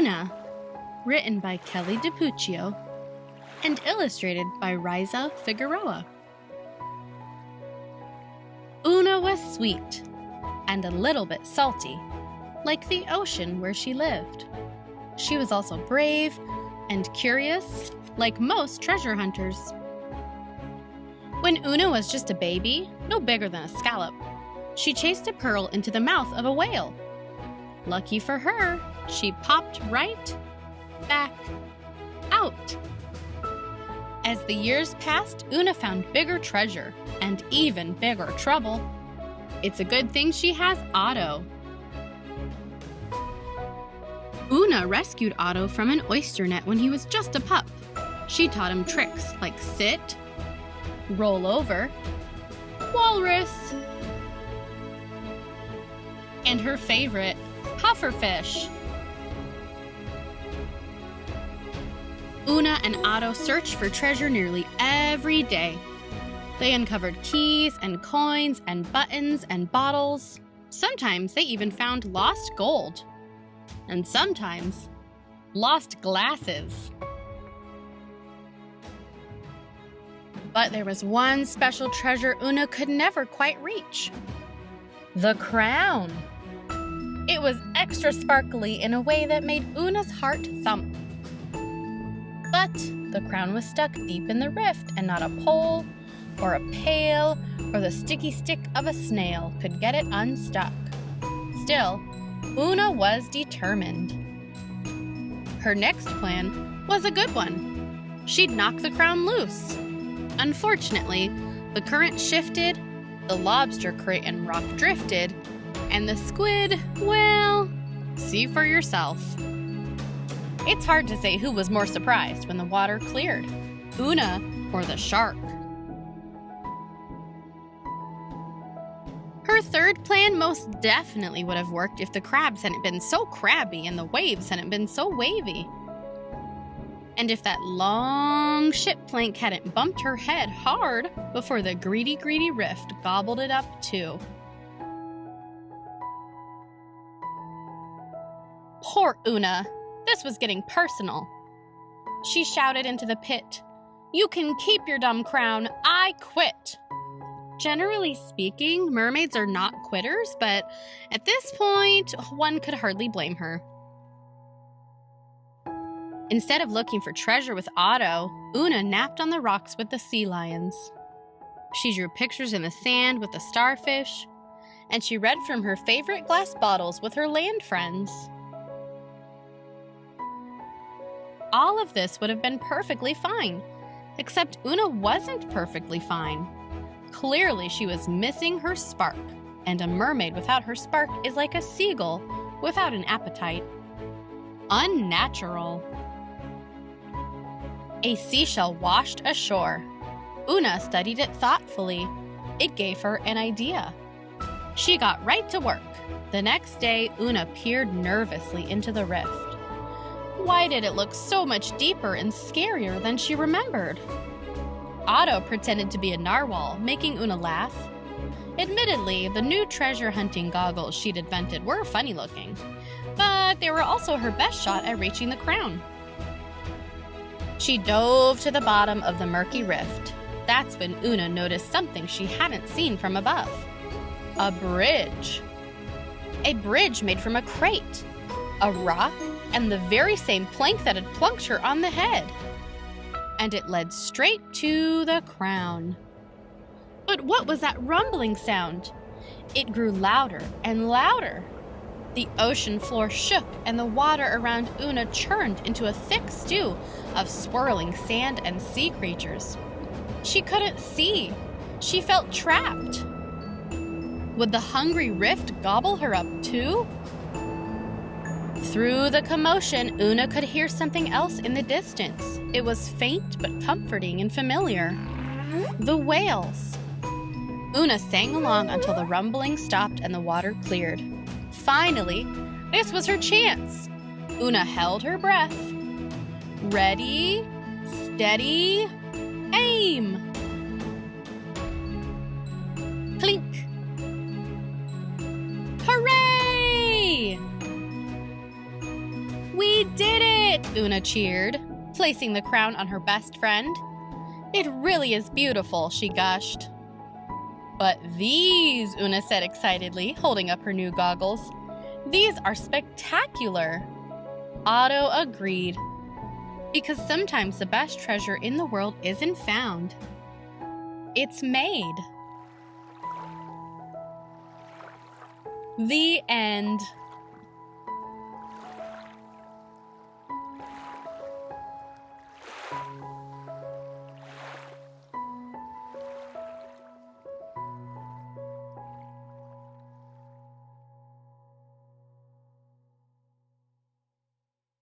Oona, written by Kelly DiPucchio and illustrated by Raissa Figueroa. Oona was sweet and a little bit salty, like the ocean where she lived. She was also brave and curious, like most treasure hunters. When Oona was just a baby, no bigger than a scallop, she chased a pearl into the mouth of a whale. Lucky for her, she popped right back out. As the years passed, Oona found bigger treasure and even bigger trouble. It's a good thing she has Otto. Oona rescued Otto from an oyster net when he was just a pup. She taught him tricks like sit, roll over, walrus, and her favorite, pufferfish. Oona and Otto searched for treasure nearly every day. They uncovered keys and coins and buttons and bottles. Sometimes they even found lost gold. And sometimes, lost glasses. But there was one special treasure Oona could never quite reach. The crown. It was extra sparkly in a way that made Oona's heart thump. But the crown was stuck deep in the rift, and not a pole, or a pail, or the sticky stick of a snail could get it unstuck. Still, Oona was determined. Her next plan was a good one. She'd knock the crown loose. Unfortunately, the current shifted, the lobster crate and rock drifted, and the squid, well, see for yourself. It's hard to say who was more surprised when the water cleared, Oona or the shark. Her third plan most definitely would have worked if the crabs hadn't been so crabby and the waves hadn't been so wavy. And if that long ship plank hadn't bumped her head hard before the greedy rift gobbled it up too. Poor Oona. This was getting personal. She shouted into the pit, "You can keep your dumb crown, I quit." Generally speaking, mermaids are not quitters, but at this point, one could hardly blame her. Instead of looking for treasure with Otto, Oona napped on the rocks with the sea lions. She drew pictures in the sand with the starfish, and she read from her favorite glass bottles with her land friends. All of this would have been perfectly fine, except Oona wasn't perfectly fine. Clearly, she was missing her spark, and a mermaid without her spark is like a seagull without an appetite. Unnatural. A seashell washed ashore. Oona studied it thoughtfully. It gave her an idea. She got right to work. The next day, Oona peered nervously into the rift. Why did it look so much deeper and scarier than she remembered? Otto pretended to be a narwhal, making Oona laugh. Admittedly, the new treasure hunting goggles she'd invented were funny looking, but they were also her best shot at reaching the crown. She dove to the bottom of the murky rift. That's when Oona noticed something she hadn't seen from above. A bridge. A bridge made from a crate, a rock, and the very same plank that had plunked her on the head. And it led straight to the crown. But what was that rumbling sound? It grew louder and louder. The ocean floor shook and the water around Oona churned into a thick stew of swirling sand and sea creatures. She couldn't see. She felt trapped. Would the hungry rift gobble her up too? Through the commotion, Oona could hear something else in the distance. It was faint but comforting and familiar. The whales. Oona sang along until the rumbling stopped and the water cleared. Finally, this was her chance. Oona held her breath. Ready, steady, aim! Clink! Hooray! We did Oona cheered, placing the crown on her best friend. "It really is beautiful," she gushed. "But these," Oona said excitedly, holding up her new goggles. "These are spectacular." Otto agreed, because sometimes the best treasure in the world isn't found. It's made. The end.